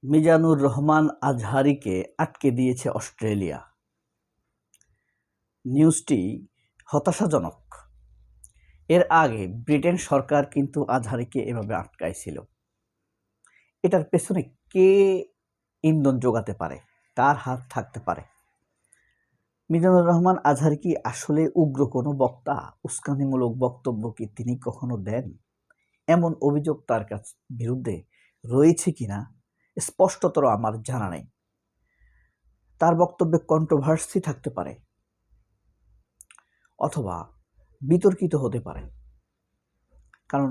মিজানুর রহমান আজহারীকে আটকে দিয়েছে অস্ট্রেলিয়া। নিউজটি হতাশাজনক। এর আগে ব্রিটেন সরকার কিন্তু আজহারীকে এভাবে আটকাইছিল। এটার পেছনে কে ইন্ধন যোগাতে পারে, কার হাত থাকতে পারে? মিজানুর রহমান আজহারী কি আসলে উগ্র কোনো বক্তা? উস্কানিমূলক বক্তব্য কি তিনি কখনো দেন? এমন অভিযোগ তার বিরুদ্ধে রয়েছে কিনা স্পষ্টতর আমার জানা নেই। তার বক্তব্যে কন্ট্রোভার্সি থাকতে পারে অথবা বিতর্কিত হতে পারে, কারণ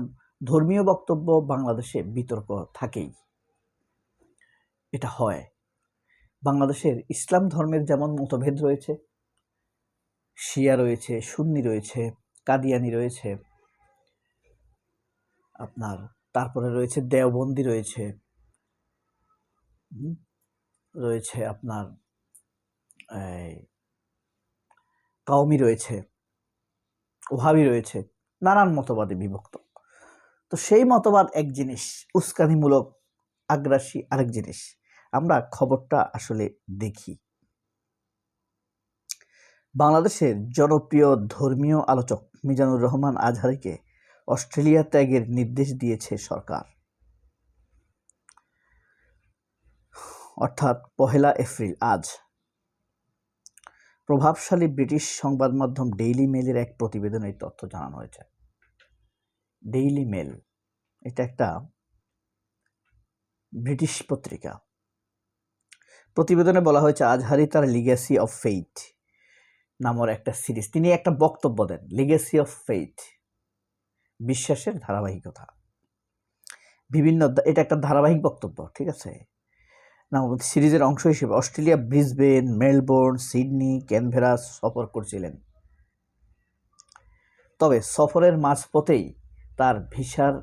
ধর্মীয় বক্তব্য বাংলাদেশে বিতর্ক থাকেই। এটা হয়। বাংলাদেশের ইসলাম ধর্মের যেমন মতভেদ রয়েছে, শিয়া রয়েছে, সুন্নি রয়েছে, কাদিয়ানি রয়েছে, তারপরে রয়েছে দেওবন্দি রয়েছে, রয়েছে আপনার কাওমি রয়েছে, ওহাবি রয়েছে, নানান মতবাদে বিভক্ত। তো সেই মতবাদ এক জিনিস, উস্কানিমূলক আগ্রাসী আরেক জিনিস। আমরা খবরটা আসলে দেখি। বাংলাদেশের জনপ্রিয় ধর্মীয় আলোচক মিজানুর রহমান আজহারীকে অস্ট্রেলিয়া ত্যাগের নির্দেশ দিয়েছে সরকার, অর্থাৎ 1 এপ্রিল। আজ প্রভাবশালী ব্রিটিশ সংবাদ মাধ্যম ডেইলি মেলের এক প্রতিবেদনে এই তথ্য জানানো হয়েছে। ডেইলি মেল এটা একটা ব্রিটিশ পত্রিকা। প্রতিবেদনে বলা হয়েছে, আজহারী তার লিগ্যাসি অফ ফেইথ নামের একটা সিরিজ তিনি একটা বক্তব্য দেন। লিগ্যাসি অফ ফেইথ, বিশ্বাসের ধারাবাহিকতা। এটা একটা ধারাবাহিক বক্তব্য, ঠিক আছে। না, সিরিজের অংশ হিসেবে Australia Brisbane, Melbourne, Sydney, Canberra সফর করছিলেন। তবে সফরের মাঝপথেই তার ভিসার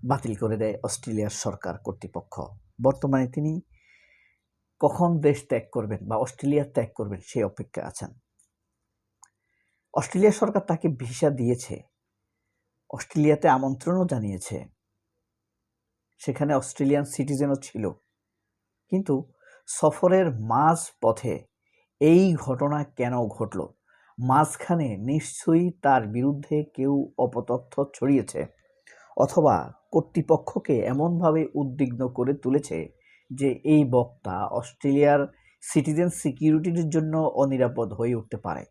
বাতিল করে দেয় অস্ট্রেলিয়ার সরকার কর্তৃপক্ষ। বর্তমানে তিনি কখন দেশ ত্যাগ করবেন বা অস্ট্রেলিয়া ত্যাগ করবেন সেই অপেক্ষা আছেন। অস্ট্রেলিয়া সরকার তাকে ভিসা দিয়েছে, অস্ট্রেলিয়াতে আমন্ত্রণও জানিয়েছে, সেখানে অস্ট্রেলিয়ান সিটিজেনও ছিল। কিন্তু সফরের মাঝ পথে এই ঘটনা কেন ঘটল? মাঝখানে নিশ্চয়ই তার বিরুদ্ধে কেউ অপতথ্য ছড়িয়েছে, অথবা কর্তৃপক্ষকে এমনভাবে উদ্বিগ্ন করে তুলেছে যে এই বক্তা অস্ট্রেলিয়ার সিটিজেন সিকিউরিটির জন্য অনিরাপদ হয়ে উঠতে পারে।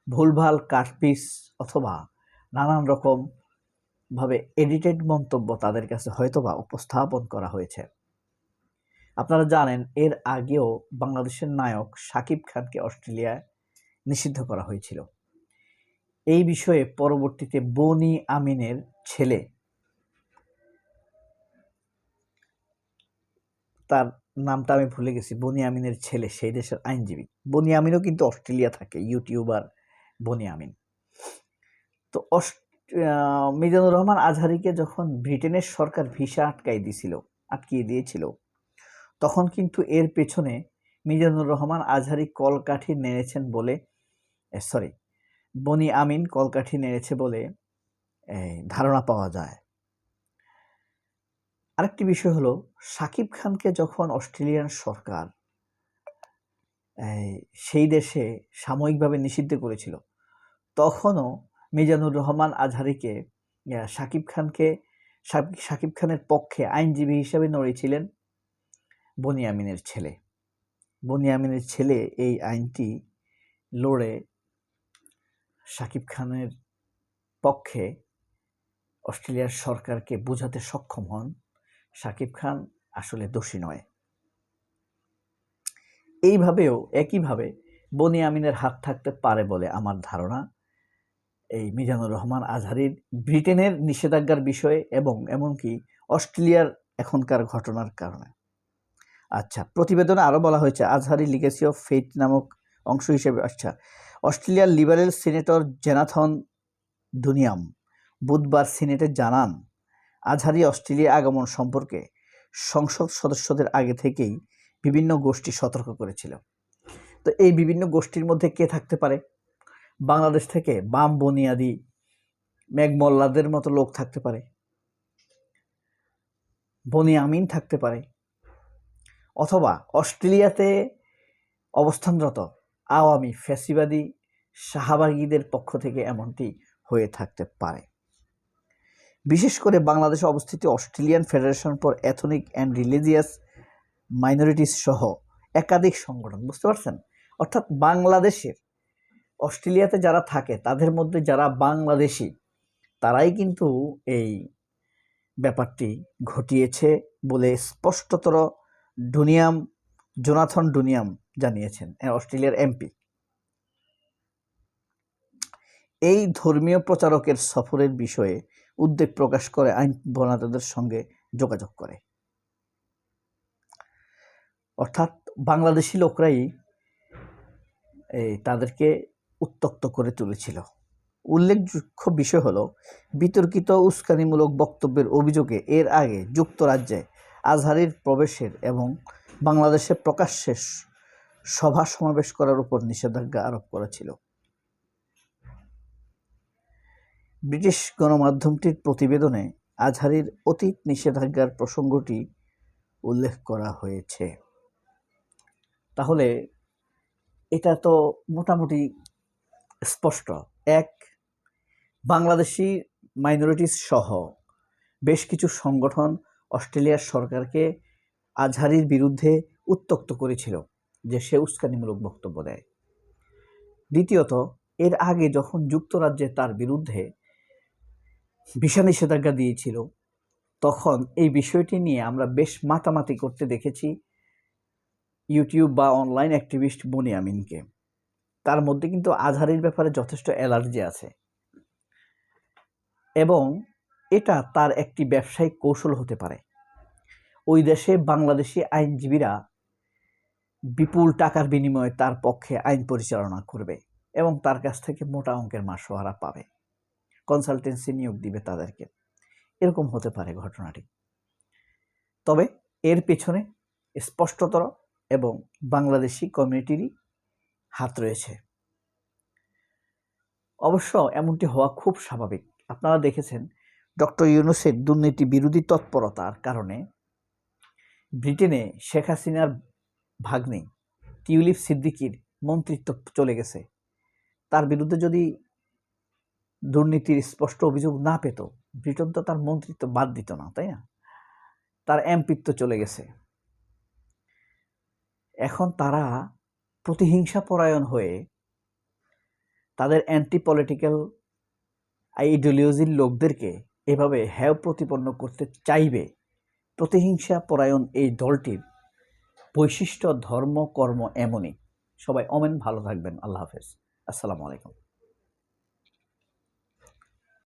ভুলভাল কাটপিস অথবা নানান রকম ভাবে এডিটেড মন্তব্য তাদের কাছে হয়তোবা উপস্থাপন করা হয়েছে। আপনারা জানেন, এর আগেও বাংলাদেশের নায়ক শাকিব খানকে অস্ট্রেলিয়ায় নিষিদ্ধ করা হয়েছিল। এই বিষয়ে পরবর্তীতে বনি আমিনের ছেলে, তার নামটা আমি ভুলে গেছি, বনি আমিনের ছেলে সেই দেশের আইনজীবী। বনি আমিনও কিন্তু অস্ট্রেলিয়া থাকে, ইউটিউবার বনি আমিন। তো মিজানুর রহমান আজহারীকে যখন ব্রিটেনের সরকার ভিসা আটকিয়ে দিয়েছিল, তখন কিন্তু এর পেছনে মিজানুর রহমান আজহারী কলকাঠি নেড়েছেন বলে, বনি আমিন কলকাঠি নেড়েছে বলে ধারণা পাওয়া যায়। আরেকটি বিষয় হলো, শাকিব খানকে যখন অস্ট্রেলিয়ান সরকার সেই দেশে সাময়িকভাবে নিষিদ্ধ করেছিল, তখনও মিজানুর রহমান আজহারীকে শাকিব খানের পক্ষে আইনজীবী হিসেবে নড়েছিলেন বনি আমিনের ছেলে। বনি আমিনের ছেলে এই আইনটি লড়ে শাকিব খানের পক্ষে অস্ট্রেলিয়ার সরকারকে বোঝাতে সক্ষম হন শাকিব খান আসলে দোষী নয়। একইভাবে বনি আমিনের হাত থাকতে পারে বলে আমার ধারণা এই মিজানুর রহমান আজহারীর ব্রিটেনের নিষেধাজ্ঞার বিষয়ে এবং এমনকি অস্ট্রেলিয়ার এখনকার ঘটনার কারণে। আচ্ছা, প্রতিবেদনে আরও বলা হয়েছে, আজহারী লিগ্যাসি অফ ফেইথ নামক অংশ হিসেবে অস্ট্রেলিয়ার লিবারেল সিনেটর জোনাথন ডুনিয়াম বুধবার সিনেটে জানান, আজহারী অস্ট্রেলিয়া আগমন সম্পর্কে সংসদ সদস্যদের আগে থেকেই বিভিন্ন গোষ্ঠী সতর্ক করেছিল। তো এই বিভিন্ন গোষ্ঠীর মধ্যে কে থাকতে পারে? বাংলাদেশ থেকে বাম বুনিয়াদি মেঘ মোল্লাদের মতো লোক থাকতে পারে, বনি আমিন থাকতে পারে, অথবা অস্ট্রেলিয়াতে অবস্থানরত আওয়ামী ফ্যাসিবাদী শাহবাগীদের পক্ষ থেকে এমনটি হয়ে থাকতে পারে। বিশেষ করে বাংলাদেশে অবস্থিত Australian federation for ethnic and religious minorities সহ একাধিক সংগঠন, বুঝতে পারছেন? অর্থাৎ বাংলাদেশের অস্ট্রেলিয়াতে যারা থাকে তাদের মধ্যে যারা বাংলাদেশি তারাই কিন্তু এই ব্যাপারটি ঘটিয়েছে বলে স্পষ্টতর জোনাথন ডুনিয়াম জানিয়েছেন, অস্ট্রেলিয়ার এমপি। এই ধর্মীয় প্রচারকের সফরের বিষয়ে উদ্বেগ প্রকাশ করে আইন প্রণেতাদের সঙ্গে যোগাযোগ করে। অর্থাৎ বাংলাদেশি লোকরাই তাদেরকে উত্তক্ত করে তুলেছিল। উল্লেখযোগ্য বিষয় হলো, বিতর্কিত উস্কানিমূলক বক্তব্যের অভিযোগে এর আগে যুক্তরাজ্যে আজহারির প্রবেশের এবং বাংলাদেশে প্রকাশ্যে সভা সমাবেশ করার উপর নিষেধাজ্ঞা আরোপ করেছিল। ব্রিটিশ গণমাধ্যমটির প্রতিবেদনে আজহারির অতীত নিষেধাজ্ঞার প্রসঙ্গটি উল্লেখ করা হয়েছে। তাহলে এটা তো মোটামুটি স্পষ্ট। এক, বাংলাদেশি মাইনরিটিস সহ বেশ কিছু সংগঠন অস্ট্রেলিয়ার সরকারকে আজহারির বিরুদ্ধে উত্তক্ত করেছিল যে সে উস্কানিমূলক বক্তব্য দেয়। দ্বিতীয়ত, এর আগে যখন যুক্তরাজ্যে তার বিরুদ্ধে ভিসা নিষেধাজ্ঞা দিয়েছিল তখন এই বিষয়টি নিয়ে আমরা বেশ মাতামাতি করতে দেখেছি ইউটিউব বা অনলাইন অ্যাক্টিভিস্ট বনি আমিনকে। তার মধ্যে কিন্তু আজহারির ব্যাপারে যথেষ্ট অ্যালার্জি আছে এবং এটা তার একটি ব্যবসায়িক কৌশল হতে পারে। ওই দেশে বাংলাদেশি আইনজীবীরা বিপুল টাকার বিনিময়ে তার পক্ষে আইন পরিচালনা করবে এবং তার কাছ থেকে মোটা অঙ্কের মাসোহারা পাবে, কনসালটেন্সি নিয়োগ দিবে তাদেরকে। এরকম হতে পারে ঘটনাটি। তবে এর পেছনে স্পষ্টতর এবং বাংলাদেশি কমিউনিটিরই হাত রয়েছে। অবশ্য এমনটি হওয়া খুব স্বাভাবিক। আপনারা দেখেছেন ডক্টর ইউনূসের দুর্নীতি বিরোধী তৎপরতার কারণে ব্রিটেনে শেখ হাসিনার ভাগ্নি টিউলিপ সিদ্দিকীর মন্ত্রিত্ব চলে গেছে। তার বিরুদ্ধে যদি দুর্নীতির স্পষ্ট অভিযোগ না পেত, ব্রিটেন তো তার মন্ত্রিত্ব বাদ দিত না, তাই না? তার এমপিত্ব চলে গেছে। এখন তারা প্রতিহিংসা পরায়ণ হয়ে তাদের অ্যান্টি পলিটিক্যাল আইডিওলজির লোকদেরকে এভাবে হেয় প্রতিপন্ন করতে চাইবে। প্রতিহিংসা পরায়ণ এই দলটির বৈশিষ্ট্য, ধর্ম, কর্ম এমনই। সবাই ভালো থাকবেন। আল্লাহ হাফেজ। আসসালামু আলাইকুম।